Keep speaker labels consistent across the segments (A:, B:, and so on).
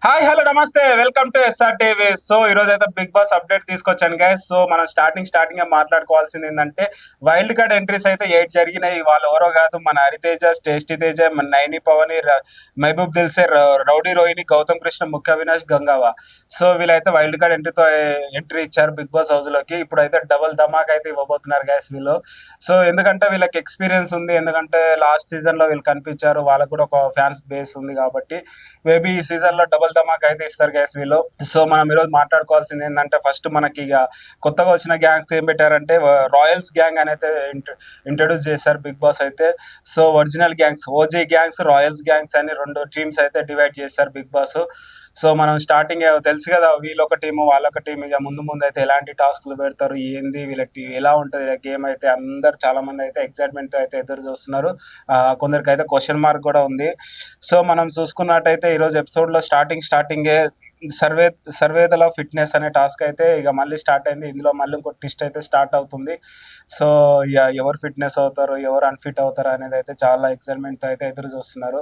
A: Hi hello నమస్తే welcome to SR TV. So ఈ రోజు అయితే బిగ్ బాస్ అప్డేట్ తీసుకొచ్చాను గైస్. సో మనం స్టార్టింగ్ మాట్లాడుకోవాల్సింది ఏంటంటే వైల్డ్ కార్డ్ ఎంట్రీస్ అయితే 8 జరిగినాయి. వాళ్ళు ఎవరో కాదు, మన హరితేజ, టేస్టీ తేజ, మన నైని పవని, మహబూబ్ దిల్సే, రౌడీ రోహిణి, గౌతమ్ కృష్ణ, ముఖ్య అవినాష్, గంగావా. సో వీళ్ళైతే వైల్డ్ కార్డ్ ఎంట్రీ ఇచ్చారు బిగ్ బాస్ హౌస్ లోకి. ఇప్పుడు అయితే డబుల్ ధమాక్ అయితే ఇవ్వబోతున్నారు గైస్ వీళ్ళు. సో ఎందుకంటే వీళ్ళకి ఎక్స్పీరియన్స్ ఉంది, ఎందుకంటే లాస్ట్ సీజన్ లో వీళ్ళు కనిపించారు, వాళ్ళకు కూడా ఒక ఫ్యాన్స్ బేస్ ఉంది కాబట్టి మేబీ ఈ సీజన్ లో డబుల్ ధమాక్ అయితే ఇస్తారు గ్యాస్ వీళ్ళు. సో మనం ఈరోజు మాట్లాడుకోవాల్సింది ఏంటంటే ఫస్ట్ మనకి ఇక కొత్తగా వచ్చిన గ్యాంగ్స్ ఏం పెట్టారంటే రాయల్స్ గ్యాంగ్ అని అయితే ఇంట్రడ్యూస్ చేశారు బిగ్ బాస్ అయితే. So original gangs, OG gangs, Royals gangs అని రెండు టీమ్స్ అయితే డివైడ్ చేశారు బిగ్ బాస్. సో మనం స్టార్టింగ్ తెలుసు కదా, వీళ్ళొక టీము వాళ్ళొక టీం. ఇక ముందు ముందు అయితే ఎలాంటి టాస్క్లు పెడతారు, ఏంది వీళ్ళ ఎలా ఉంటుంది గేమ్ అయితే అందరు చాలా మంది అయితే ఎక్సైట్మెంట్ తో అయితే ఎదురు చూస్తున్నారు. కొందరికి అయితే క్వశ్చన్ మార్క్ కూడా ఉంది. సో మనం చూసుకున్నట్టయితే ఈరోజు ఎపిసోడ్ లో స్టార్టింగే సర్వే సర్వేదల ఫిట్నెస్ అనే టాస్క్ అయితే ఇక మళ్ళీ స్టార్ట్ అయింది. ఇందులో మళ్ళీ ఇంకో ట్విస్ట్ అయితే స్టార్ట్ అవుతుంది. సో ఇక ఎవరు ఫిట్నెస్ అవుతారు, ఎవరు అన్ఫిట్ అవుతారు అనేది అయితే చాలా ఎక్సైట్మెంట్ అయితే ఎదురు చూస్తున్నారు.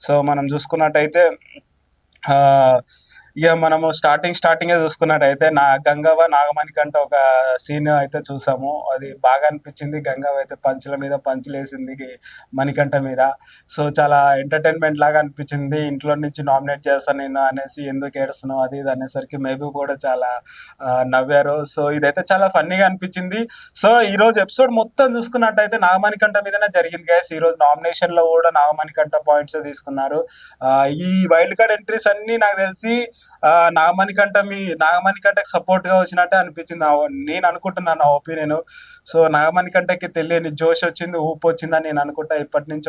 A: సో మనం చూసుకున్నట్టయితే ఆ ఇక మనము స్టార్టింగే చూసుకున్నట్టయితే గంగవ్వ నాగమణికంట ఒక సీన్ అయితే చూసాము. అది బాగా అనిపించింది. గంగవ్వ అయితే పంచుల మీద పంచులు వేసింది మణికంఠ మీద. సో చాలా ఎంటర్టైన్మెంట్ లాగా అనిపించింది. ఇంట్లో నుంచి నామినేట్ చేస్తాను నేను అనేసి, ఎందుకు ఏడుస్తున్నావు అది ఇది అనేసరికి మేబీ కూడా చాలా నవ్వారు. సో ఇదైతే చాలా ఫన్నీగా అనిపించింది. సో ఈ రోజు ఎపిసోడ్ మొత్తం చూసుకున్నట్టయితే నాగమణికంఠ మీదనే జరిగింది గైస్. ఈ రోజు నామినేషన్ లో కూడా నాగమణికంఠ పాయింట్స్ తీసుకున్నారు. ఈ వైల్డ్ కార్డ్ ఎంట్రీస్ అన్ని నాకు తెలిసి నాగమణికంటకి సపోర్ట్ గా వచ్చినట్టే అనిపించింది. నేను అనుకుంటున్నాను, నా ఒపీనియన్. సో నాగమణికంటకి తెలియని జోష్ వచ్చింది, ఊపు వచ్చిందని నేను అనుకుంటా. ఇప్పటి నుంచి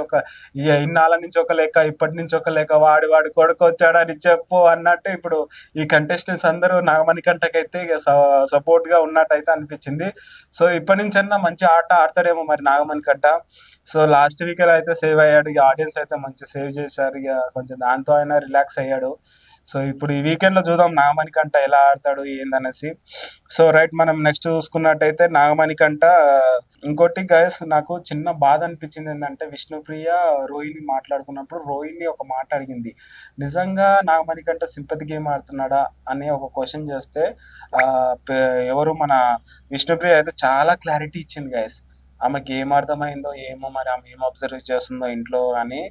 A: ఇన్నాళ్ళ నుంచి ఒక లెక్క, ఇప్పటి నుంచి ఒక లెక్క, వాడి కొడుకు వచ్చాడని చెప్పు అన్నట్టు ఇప్పుడు ఈ కంటెస్టెంట్స్ అందరూ నాగమణికంటకైతే సపోర్ట్ గా ఉన్నట్టయితే అనిపించింది. సో ఇప్పటి నుంచి అన్నా మంచి ఆట ఆడతాడేమో మరి నాగమణికంట. సో లాస్ట్ వీక్ అయితే సేవ్ అయ్యాడు, ఇక ఆడియన్స్ అయితే మంచి సేవ్ చేశారు, ఇక కొంచెం దాంతో అయినా రిలాక్స్ అయ్యాడు. సో ఇప్పుడు ఈ వీకెండ్ లో చూద్దాం నాగమణికంట ఎలా ఆడతాడు ఏందనేసి. సో రైట్, మనం నెక్స్ట్ చూసుకున్నట్టయితే నాగమణికంట ఇంకోటి గైస్, నాకు చిన్న బాధ అనిపించింది ఏంటంటే విష్ణుప్రియ రోహిణి మాట్లాడుకున్నప్పుడు రోహిణి ఒక మాట అడిగింది, నిజంగా నాగమణికంట సింపతి గేమ్ ఆడుతున్నాడా అనే ఒక క్వశ్చన్ చేస్తే ఎవరు మన విష్ణుప్రియ అయితే చాలా క్లారిటీ ఇచ్చింది గైస్. ఆమెకి ఏం అర్థమైందో ఏమో, మరి ఆమె ఏం అబ్జర్వ్ చేస్తుందో ఇంట్లో అని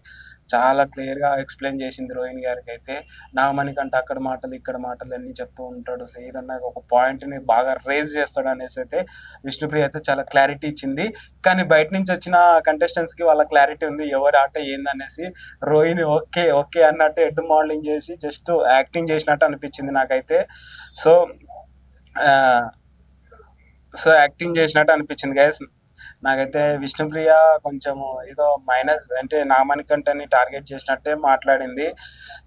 A: చాలా క్లియర్ గా ఎక్స్ప్లెయిన్ చేసింది రోహిణి గారికి అయితే. నాగమణికంట అక్కడ మాటలు ఇక్కడ మాటలు అన్ని చెప్తూ ఉంటాడు, సో ఏదన్నా ఒక పాయింట్ ని బాగా రేజ్ చేస్తాడు అనేసి అయితే విష్ణుప్రియ అయితే చాలా క్లారిటీ ఇచ్చింది. కానీ బయట నుంచి వచ్చిన కంటెస్టెంట్స్ కి వాళ్ళ క్లారిటీ ఉంది ఎవరి ఆట ఏందనేసి. రోహిణి ఓకే ఓకే అన్నట్టు హెడ్ మోడలింగ్ చేసి జస్ట్ యాక్టింగ్ చేసినట్టు అనిపించింది నాకైతే. సో సో యాక్టింగ్ చేసినట్టు అనిపించింది గైస్. నాకైతే విష్ణుప్రియ కొంచెము ఏదో మైనస్, అంటే నాగమణికంటని టార్గెట్ చేసినట్టే మాట్లాడింది.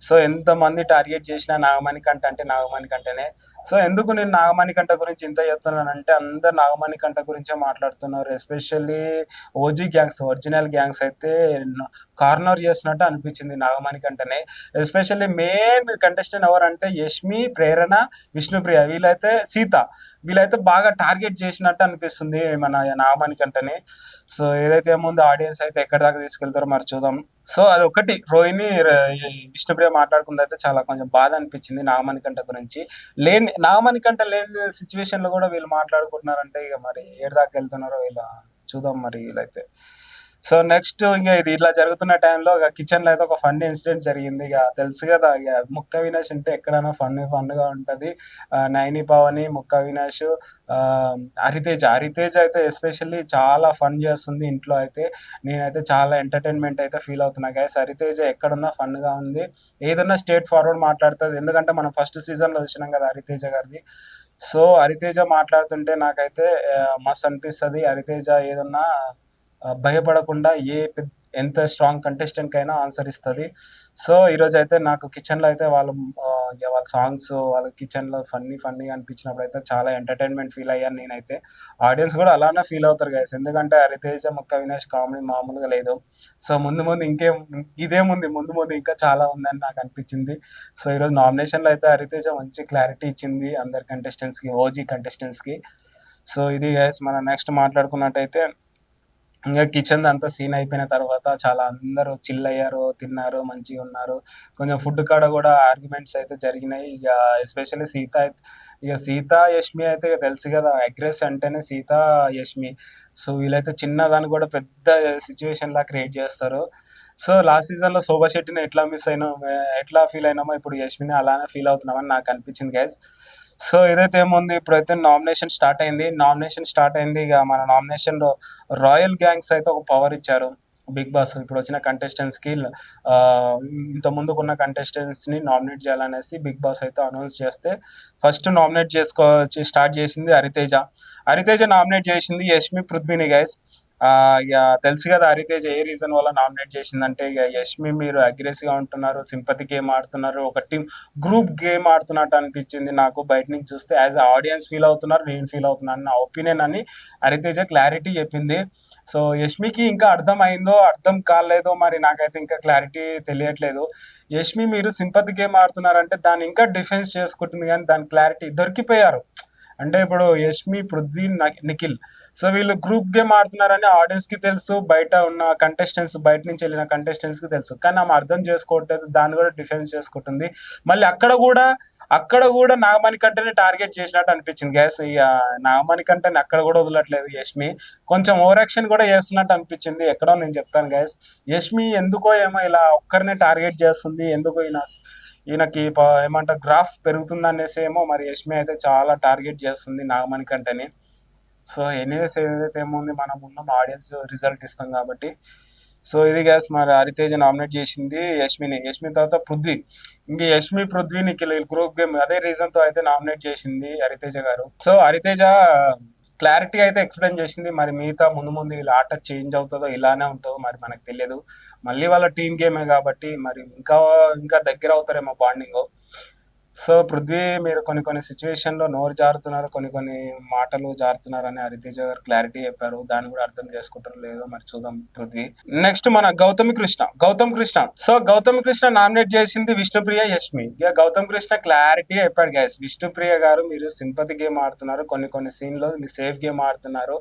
A: సో ఎంతమంది టార్గెట్ చేసినా నాగమణికంట అంటే నాగమణికంటనే. సో ఎందుకు నేను నాగమణికంట గురించి ఇంత చెప్తున్నానంటే అందరు నాగమణికంట గురించే మాట్లాడుతున్నారు. Especially OG gangs, original gangs అయితే కార్నర్ చేసినట్టు అనిపించింది నాగమణికంటనే. ఎస్పెషల్లీ మెయిన్ కంటెస్టెంట్ ఎవరంటే యష్మి, ప్రేరణ, విష్ణుప్రియ, వీళ్ళైతే బాగా టార్గెట్ చేసినట్టు అనిపిస్తుంది మన నాగమణికంటని. సో ఏదైతే ఏముందో ఆడియన్స్ అయితే ఎక్కడి దాకా తీసుకెళ్తారో మరి చూద్దాం. సో అది ఒకటి రోహిణి విష్ణుప్రియ మాట్లాడుకుంది అయితే చాలా కొంచెం బాధ అనిపించింది నాగమణికంట గురించి. నాగమణికంట లేని సిచ్యువేషన్ లో కూడా వీళ్ళు మాట్లాడుకుంటున్నారంటే ఇక మరి ఏడు దాకా వెళ్తున్నారో ఇలా చూద్దాం మరి వీళ్ళైతే. సో నెక్స్ట్ ఇంకా ఇది ఇట్లా జరుగుతున్న టైంలో ఇక కిచెన్ లో అయితే ఒక ఫన్ ఇన్సిడెంట్ జరిగింది. ఇక తెలుసు కదా, ఇక ముక్క అవినాష్ అంటే ఎక్కడైనా ఫన్ గా ఉంటది. నైని పవని, ముక్క అవినాష్, ఆ హరితేజ అయితే ఎస్పెషల్లీ చాలా ఫన్ చేస్తుంది ఇంట్లో అయితే. నేనైతే చాలా ఎంటర్టైన్మెంట్ అయితే ఫీల్ అవుతున్నా గైస్. హరితేజ ఎక్కడున్నా ఫన్ గా ఉంది, ఏదన్నా స్ట్రేట్ ఫార్వర్డ్ మాట్లాడుతుంది. ఎందుకంటే మనం ఫస్ట్ సీజన్ లో చూసినాం కదా హరితేజ గారిది. సో హరితేజ మాట్లాడుతుంటే నాకైతే మస్తు అనిపిస్తుంది. హరితేజ ఏదన్నా భయపడకుండా ఎంత స్ట్రాంగ్ కంటెస్టెంట్ కైనా ఆన్సర్ ఇస్తుంది. సో ఈరోజు అయితే నాకు కిచెన్ లో అయితే వాళ్ళ సాంగ్స్, వాళ్ళ కిచెన్ లో ఫన్నీగా అనిపించినప్పుడు అయితే చాలా ఎంటర్టైన్మెంట్ ఫీల్ అయ్యాను నేనైతే. ఆడియన్స్ కూడా అలానే ఫీల్ అవుతారు గైస్, ఎందుకంటే హరితేజ, ముక్క అవినాష్ కామెడీ మామూలుగా లేదు. సో ముందు ముందు ముందు ముందు ఇంకా చాలా ఉందని నాకు అనిపించింది. సో ఈరోజు నామినేషన్ లో అయితే హరితేజ మంచి క్లారిటీ ఇచ్చింది అందరి కంటెస్టెంట్స్ కి, ఓజీ కంటెస్టెంట్స్ కి. సో ఇది గైస్, మనం నెక్స్ట్ మాట్లాడుకున్నట్టయితే ఇంగా కిచెన్‌ది అంతా సీన్ అయిపోయిన తర్వాత చాలా అందరూ చిల్ అయ్యారు, తిన్నారు, మంచిగున్నారు. కొంచెం ఫుడ్ కాడ గూడా ఆర్గ్యుమెంట్స్ అయితే జరిగినాయి. ఇగ ఎస్పెషల్లీ సీత, యష్మి అయితే ఇగ తెలుసు గదా! అగ్రెస్ అంటేనే సీత, యష్మి. సో, వీళ్ళైతే చిన్నదాన్ని గూడా పెద్ద సిట్యుయేషన్‌లా క్రియేట్ జేస్తారు. సో, లాస్ట్ సీజన్‌లో శోభా శెట్టిని ఎట్లా మిస్ అయినాం, ఎట్లా ఫీల్ అయినామో ఇప్పుడు యష్మిని అలానే ఫీల్ అవుతున్నామని నాకు అనిపించింది గైస్. సో, ఏదైతే ఏముంది ఇప్పుడైతే నామినేషన్ స్టార్ట్ అయింది. ఇగ మన నామినేషన్‌లో రాయల్ గ్యాంగ్స్ అయితే ఒక పవర్ ఇచ్చారు. బిగ్ బాస్ ఇప్పుడొచ్చిన కంటెస్టెంట్స్‌కి ఆహ్, ఇంత ముందుకున్న కంటెస్టెంట్స్‌ని నామినేట్ చేయాలనేసి బిగ్ బాస్ అయితే అనౌన్స్ చేస్తే ఫస్ట్ నామినేట్ స్టార్ట్ చేసింది హరితేజ. హరితేజ నామినేట్ చేసింది యష్మి, పృథ్వీని గైస్. ఇగ తెలుసు కదా హరితేజ ఏ రీజన్ వల్ల నామినేట్ చేసిందంటే ఇగ యష్మి మీరు అగ్రెసివ్‌గా ఉంటున్నారు, సింపతి గేమ్ ఆడుతున్నారు, ఒక గ్రూప్ గేమ్ ఆడుతున్నట్టు అనిపించింది నాకు బయట నుంచి చూస్తే. యాస్ ఎ ఆడియన్స్ ఫీల్ అవుతున్నారు, నేను ఫీల్ అవుతున్నాను నా ఒపీనియన్ అని హరితేజ క్లారిటీ చెప్పింది. సో, యష్మికి ఇంకా అర్థమైందో, అర్థం కాలేదో మరి నాకైతే ఇంకా క్లారిటీ తెలియట్లేదు. యష్మి మీరు సింపతి గేమ్ ఆడుతున్నారంటే దాన్ని ఇంకా డిఫెన్స్ చేసుకుంటుంది గానీ దాని క్లారిటీ దొరికిపోయారు. అంటే ఇప్పుడు యష్మి, పృథ్వీ, నిఖిల్. సో, వీళ్ళు గ్రూప్ గేమ్ ఆడుతున్నారని ఆడియన్స్‌కి తెలుసు. బయట ఉన్న కంటెస్టెంట్స్ బయట నుంచి ఎళ్ళిన కంటెస్టెంట్స్‌కి తెలుసు. కానీ ఆమె అర్థం చేసుకోవట్లేదు. దాన్ని కూడా డిఫెన్స్ చేసుకుంటుంది. మళ్ళీ అక్కడ గూడా నాగమణికంటనే టార్గెట్ చేసినట్టు అనిపించింది గైస్. ఇగ నాగమణికంటని అక్కడ గూడా వదలట్లేదు యష్మి. కొంచెం ఓవర్ యాక్షన్ గూడా చేస్తున్నట్టు అనిపించింది. ఎక్కడో నేను చెప్తాను గైస్. యష్మి ఎందుకో ఏమో ఇలా ఒక్కరినే టార్గెట్ చేస్తుంది. ఎందుకో ఈయనకి ఏమంటారు గ్రాఫ్ పెరుగుతుందనేసి ఏమో మరి యష్మి అయితే చాలా టార్గెట్ చేస్తుంది నాగమణికంటని. సో, ఎనీవేస్ ఏదైతే ఏముంది మనం ఉన్నాం ఆడియన్స్ రిజల్ట్ ఇస్తాం కాబట్టి. సో, ఇది గైస్ మరి హరితేజ నామినేట్ చేసింది యష్మిని. యష్మి తర్వాత పృథ్వీ. ఇంక యష్మి, పృథ్వీ, నిఖిల్ గ్రూప్ గేమ్ అదే రీజన్‌తో అయితే నామినేట్ చేసింది హరితేజ గారు. సో, హరితేజ క్లారిటీ అయితే ఎక్స్‌ప్లెయిన్ చేసింది. మరి మిగతా ముందు ముందు వీళ్ళ ఆట చేంజ్ అవుతదో, ఇలానే ఉంటదో మరి మనకు తెలియదు. మళ్ళీ వాళ్ళ టీమ్ గేమే కాబట్టి మరి ఇంకా దగ్గర అవుతారేమో బాండింగు. సో, పృథ్వీ మీరు కొన్ని కొన్ని సిట్యుయేషన్‌లో నోరు జారుతున్నారు. కొన్ని కొన్ని మాటలు జారుతున్నారని హరితేజ గారు క్లారిటీ చెప్పారు. దాన్ని కూడా అర్థం చేసుకుంటారో లేదో మరి చూద్దాం పృథ్వీ. నెక్స్ట్ మన గౌతమ్ కృష్ణ. సో, గౌతమ్ కృష్ణ నామినేట్ చేసింది విష్ణుప్రియ, యష్మి. ఇక గౌతమ్ కృష్ణ క్లారిటీ చెప్పాడు గైస్. విష్ణుప్రియ గారు మీరు సింపతి గేమ్ ఆడుతున్నారు. కొన్ని కొన్ని సీన్‌లో మీరు సేఫ్ గేమ్ ఆడుతున్నారు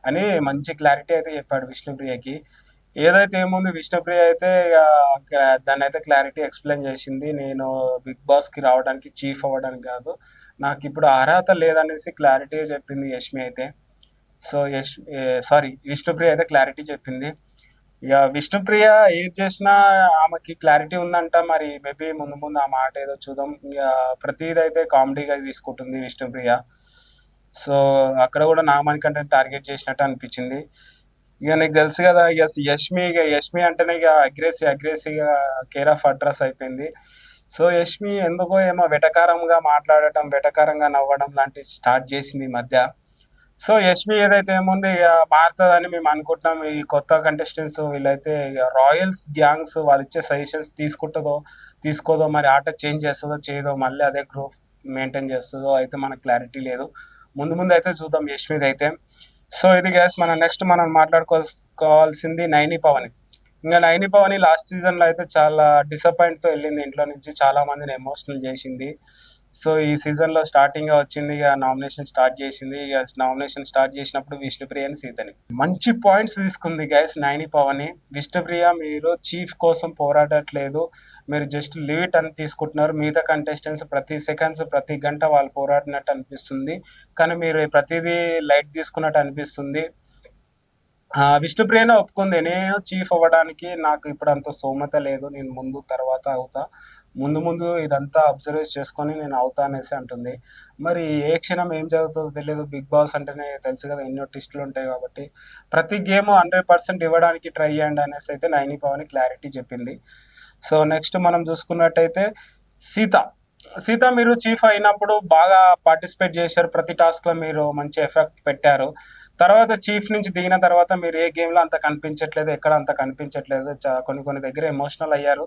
A: అని మంచి క్లారిటీ అయితే చెప్పాడు విష్ణుప్రియకి. ఏదైతే ఏముంది విష్ణుప్రియ అయితే దాన్నైతే క్లారిటీ ఎక్స్‌ప్లెయిన్ చేసింది. నేను బిగ్ బాస్‌కి రావడానికి, చీఫ్ అవ్వడానికి కాదు. నాకిప్పుడు అర్హత లేదనేసి క్లారిటీగా చెప్పింది యష్మి అయితే. సో, విష్ణుప్రియ అయితే క్లారిటీ చెప్పింది. ఇగ విష్ణుప్రియ ఏది చేసినా ఆమెకి క్లారిటీ ఉందంట. మరి మేబీ ముందు ముందు ఆ మాట ఏదో చూద్దాం. ప్రతీదైతే కామెడీగా తీసుకుంటుంది విష్ణుప్రియ. సో, అక్కడ కూడా నాగమణికంటని టార్గెట్ చేసినట్టు అనిపించింది. ఇక నీకు తెలుసు కదా యష్మి అంటేనే ఇక అగ్రెసివ్‌గా కేర్ ఆఫ్ అడ్రస్ అయిపోయింది. సో, యష్మి ఎందుకో ఏమో వెటకారంగా మాట్లాడటం, వెటకారంగా నవ్వడం లాంటివి స్టార్ట్ చేసింది ఈ మధ్య. సో, యష్మి ఏదైతే ఏముంది ఇగ మారుతదని మేము అనుకుంటున్నాం. ఈ కొత్త కంటెస్టెంట్స్ వీళ్ళైతే ఇగ రాయల్స్ గ్యాంగ్స్ వాళ్ళిచ్చే సజెషన్స్ తీసుకోదో మరి ఆట చేంజ్ చేస్తదో, చేయదో మళ్ళీ అదే గ్రూప్ మెయింటైన్ చేస్తదో అయితే మనకు క్లారిటీ లేదు. ముందు ముందు అయితే చూద్దాం యష్మిదైతే. సో, ఇది గైస్ మనం మాట్లాడుకోవాల్సింది నైని పవని. ఇంగ నైని పవని లాస్ట్ సీజన్‌లో అయితే చాలా డిసప్పాయింట్‌తో ఎళ్ళింది ఇంట్లో నుంచి. చాలా మందిని ఎమోషనల్ చేసింది. సో, ఈ సీజన్‌లో స్టార్టింగ్‌గా వచ్చింది. ఇగ నామినేషన్ స్టార్ట్ చేసింది. ఇగ నామినేషన్ స్టార్ట్ చేసినప్పుడు విష్ణుప్రియని, సీతని. మంచి పాయింట్స్ తీసుకుంది గైస్ నైని పవని. విష్ణుప్రియ మీరు చీఫ్ కోసం పోరాడట్లేదు. మీరు జస్ట్ లీవ్ ఇట్ అని తీసుకుంటున్నారు. మిగతా కంటెస్టెంట్స్ ప్రతి సెకండ్స్, ప్రతి గంట వాళ్ళు పోరాడినట్టు అనిపిస్తుంది. కానీ మీరు ప్రతీదీ లైట్ తీసుకున్నట్టు అనిపిస్తుంది. విష్ణుప్రియనే ఒప్పుకుంది. నేను చీఫ్ అవ్వడానికి నాకు ఇప్పుడంత స్తోమత లేదు. నేను ముందు తర్వాత అవుతా. ముందు ముందు ఇదంతా అబ్జర్వ్ చేసుకొని నేను అవుతా అనేసి అంటుంది. మరి ఏ క్షణం ఏం జరుగుతుందో తెలీదు. బిగ్ బాస్ అంటేనే తెలుసు కదా! ఎన్నో ట్విస్టులుంటాయి కాబట్టి, ప్రతి గేమ్ 100% ఇవ్వడానికి ట్రై చేయండి అనేసి అయితే నైని పవని క్లారిటీ చెప్పింది. సో, నెక్స్ట్ మనం చూసుకున్నట్టయితే సీత. సీత మీరు చీఫ్ అయినప్పుడు బాగా పార్టిసిపేట్ చేశారు. ప్రతి టాస్క్‌లో మీరు మంచి ఎఫెక్ట్ పెట్టారు. తర్వాత చీఫ్ నుంచి దిగిన తర్వాత మీరు ఏ గేమ్‌లో అంత కనిపించట్లేదు. ఎక్కడ అంత కనిపించట్లేదు. కొన్ని కొన్ని దగ్గర ఎమోషనల్ అయ్యారు.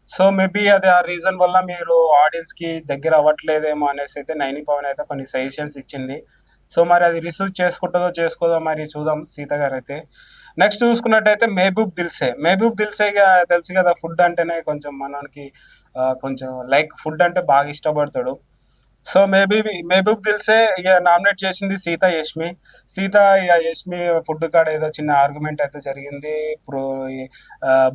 A: సో, మేబీ అది ఆ రీజన్ వల్ల మీరు ఆడియన్స్‌కి దగ్గర అవ్వట్లేదేమో అనేసి అయితే నైని పవన్ అయితే కొన్ని సజెషన్స్ ఇచ్చింది. సో, మరి అది రిసీవ్ చేసుకుంటదో, చేసుకోదో మరి చూద్దాం సీత గారైతే. నెక్స్ట్ చూసుకున్నట్టయితే మెహబూబ్ దిల్సే తెలుసు కదా! ఫుడ్ అంటేనే కొంచెం మనోనికి కొంచెం లైక్ ఫుడ్ అంటే బాగా ఇష్టపడతాడు. సో మేబీ మహబూబ్ దిల్సే ఇక నామినేట్ చేసింది సీత యష్మి. సీత ఇక యష్మి ఫుడ్ కాడ ఏదో చిన్న ఆర్గ్యుమెంట్ అయితే జరిగింది. ఇప్పుడు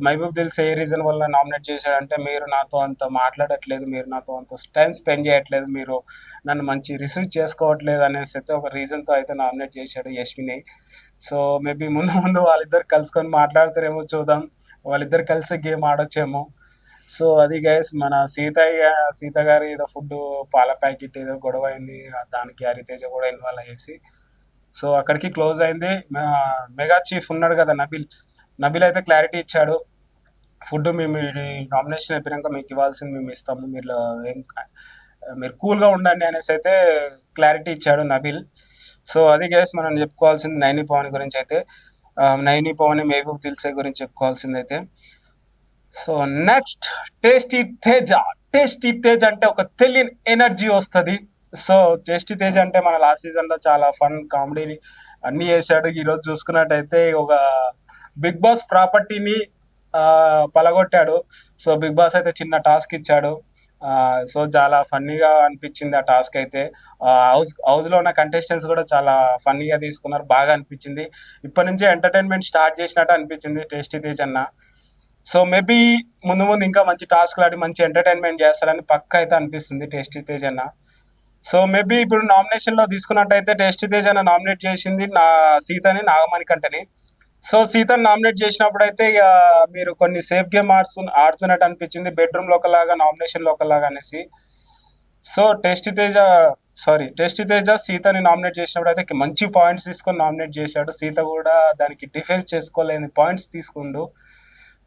A: మహబూబ్ దిల్సే ఏ రీజన్ వల్ల నామినేట్ చేశాడంటే, మీరు నాతో అంత మాట్లాడట్లేదు, మీరు నాతో అంత టైం స్పెండ్ చేయట్లేదు, మీరు నన్ను మంచి రిసీవ్ చేసుకోవట్లేదు అనేసి అయితే ఒక రీజన్తో అయితే నామినేట్ చేశాడు యష్మిని. సో మేబీ ముందు ముందు వాళ్ళిద్దరు కలుసుకొని మాట్లాడతారేమో చూద్దాం. వాళ్ళిద్దరు కలిసి గేమ్ ఆడొచ్చేమో. సో అది గైస్ మన సీత గారి ఏదో ఫుడ్ పాల ప్యాకెట్ ఏదో గొడవ అయింది. దానికి హరితేజ కూడా ఇన్వాల్వ్ అయ్యేసి సో అక్కడికి క్లోజ్ అయింది. మెగా చీఫ్ ఉన్నాడు కదా నబిల్. నబిల్ అయితే క్లారిటీ ఇచ్చాడు, ఫుడ్ మేము నామినేషన్ అయిపోయాక మీకు ఇవ్వాల్సింది మేము ఇస్తాము, మీరు కూల్గా ఉండండి అనేసి అయితే క్లారిటీ ఇచ్చాడు నబిల్. సో అది గైస్ మనం చెప్పుకోవాల్సింది నైని పవన్ గురించి అయితే. నైని పవన్ మహబూబ్ దిల్సే గురించి చెప్పుకోవాల్సింది అయితే. So next tasty Teja. Tasty Tej అంటే ఒక తెలియని ఎనర్జీ వస్తుంది. సో టేస్టీ తేజ్ అంటే మన లాస్ట్ సీజన్ లో చాలా ఫన్ కామెడీ అన్ని చేశాడు. ఈ రోజు చూసుకున్నట్టయితే ఒక బిగ్ బాస్ ప్రాపర్టీని పలగొట్టాడు. సో బిగ్ బాస్ అయితే చిన్న టాస్క్ ఇచ్చాడు. సో చాలా ఫన్నీగా అనిపించింది ఆ టాస్క్ అయితే. హౌస్ లో ఉన్న కంటెస్టెంట్స్ కూడా చాలా ఫన్నీగా తీసుకున్నారు, బాగా అనిపించింది. ఇప్పటి నుంచే ఎంటర్టైన్మెంట్ స్టార్ట్ చేసినట్టు అనిపించింది టేస్టీ తేజ్ అన్న. సో మేబీ ముందు ముందు ఇంకా మంచి టాస్క్లు ఆడి మంచి ఎంటర్టైన్మెంట్ చేస్తారని పక్క అయితే అనిపిస్తుంది టేస్టీ తేజ్ అన్న. సో మేబీ ఇప్పుడు నామినేషన్ లో తీసుకున్నట్టయితే టేస్టీ తేజ్ అన్న నామినేట్ చేసింది సీతని, నాగమణి కంటని. సో సీతని నామినేట్ చేసినప్పుడు అయితే ఇక మీరు కొన్ని సేఫ్ గేమ్ ఆడుతున్నట్టు అనిపించింది, బెడ్రూమ్ లో ఒకలాగా నామినేషన్ లో ఒకలాగా అనేసి. సో టేస్టీ తేజ సీతని నామినేట్ చేసినప్పుడు అయితే మంచి పాయింట్స్ తీసుకొని నామినేట్ చేశాడు. సీత కూడా దానికి డిఫెన్స్ చేసుకోలేని పాయింట్స్ తీసుకుండు.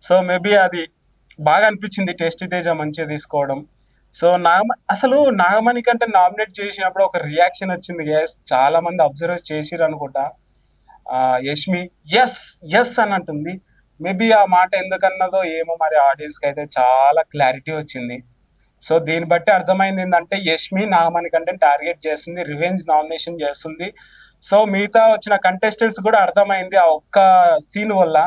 A: సో మేబీ అది బాగా అనిపించింది టేస్టీ తేజ మంచిగా తీసుకోవడం. సో అసలు నాగమణి కంటే నామినేట్ చేసినప్పుడు ఒక రియాక్షన్ వచ్చింది గ్యాస్, చాలా మంది అబ్జర్వ్ చేసిరు అనుకుంటా. యష్మి ఎస్ ఎస్ అని అంటుంది. మేబీ ఆ మాట ఎందుకన్నదో ఏమో మరి ఆడియన్స్ కి అయితే చాలా క్లారిటీ వచ్చింది. సో దీన్ని బట్టి అర్థమైంది ఏంటంటే యష్మి నాగమణి కంటే టార్గెట్ చేస్తుంది, రివెంజ్ నామినేషన్ చేస్తుంది. సో మిగతా వచ్చిన కంటెస్టెంట్స్ కూడా అర్థమైంది ఆ ఒక్క సీన్ వల్ల.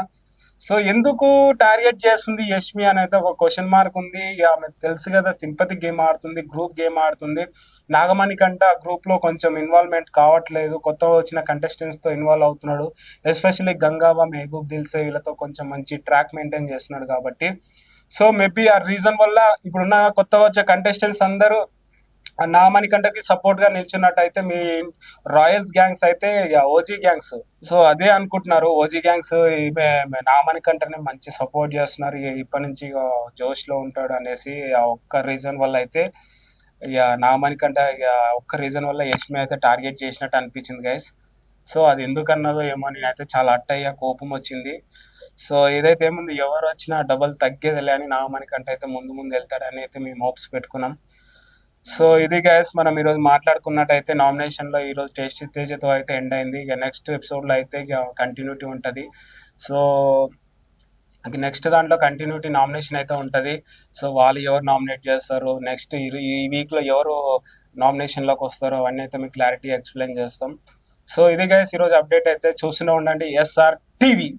A: సో ఎందుకు టార్గెట్ చేస్తుంది యష్మి అనేది ఒక క్వశ్చన్ మార్క్ ఉంది. ఆమె తెలుసు కదా, సింపతి గేమ్ ఆడుతుంది, గ్రూప్ గేమ్ ఆడుతుంది. నాగమణి కంటే ఆ గ్రూప్ లో కొంచెం ఇన్వాల్వ్మెంట్ కావట్లేదు, కొత్తగా వచ్చిన కంటెస్టెంట్స్ తో ఇన్వాల్వ్ అవుతున్నాడు. ఎస్పెషల్లీ గంగావా, మహబూబ్ దిల్సే వీళ్ళతో కొంచెం మంచి ట్రాక్ మెయింటైన్ చేస్తున్నాడు కాబట్టి. సో మేబీ ఆ రీజన్ వల్ల ఇప్పుడున్న కొత్తగా వచ్చే కంటెస్టెంట్స్ అందరూ నాగమణి కంటకి సపోర్ట్ గా నిల్చున్నట్టయితే మీ రాయల్స్ గ్యాంగ్స్ అయితే ఓజీ గ్యాంగ్స్ సో అదే అనుకుంటున్నారు. ఓజీ గ్యాంగ్స్ నాగమణి కంటనే మంచి సపోర్ట్ చేస్తున్నారు, ఇప్పటి నుంచి జోష్ లో ఉంటాడు అనేసి ఆ ఒక్క రీజన్ వల్ల అయితే ఇక నాగమణి కంట ఇక ఒక్క రీజన్ వల్ల యష్మి అయితే టార్గెట్ చేసినట్టు అనిపించింది గైస్. సో అది ఎందుకన్నదో ఏమో నేనైతే చాలా అట్టయ్యా, కోపం వచ్చింది. సో ఏదైతే ఏముంది, ఎవరు వచ్చినా డబల్ తగ్గేదిలే అని నాగమణి కంట అయితే ముందు ముందు వెళ్తాడని అయితే మేము హోప్స్ పెట్టుకున్నాం. సో ఇది గైస్ మనం ఈరోజు మాట్లాడుకున్నట్టయితే నామినేషన్ లో ఈరోజు టేస్టీ తేజతో అయితే ఎండ్ అయింది. ఇక నెక్స్ట్ ఎపిసోడ్ లో అయితే ఇక కంటిన్యూటీ ఉంటుంది. సో నెక్స్ట్ దాంట్లో కంటిన్యూటీ నామినేషన్ అయితే ఉంటుంది. సో వాళ్ళు ఎవరు నామినేట్ చేస్తారు, నెక్స్ట్ ఈ వీక్ లో ఎవరు నామినేషన్ లోకి వస్తారో అవన్నీ అయితే మీకు క్లారిటీ ఎక్స్ప్లెయిన్ చేస్తాం. సో ఇది గైస్ ఈరోజు అప్డేట్ అయితే. చూస్తూనే ఉండండి SR టీవీ.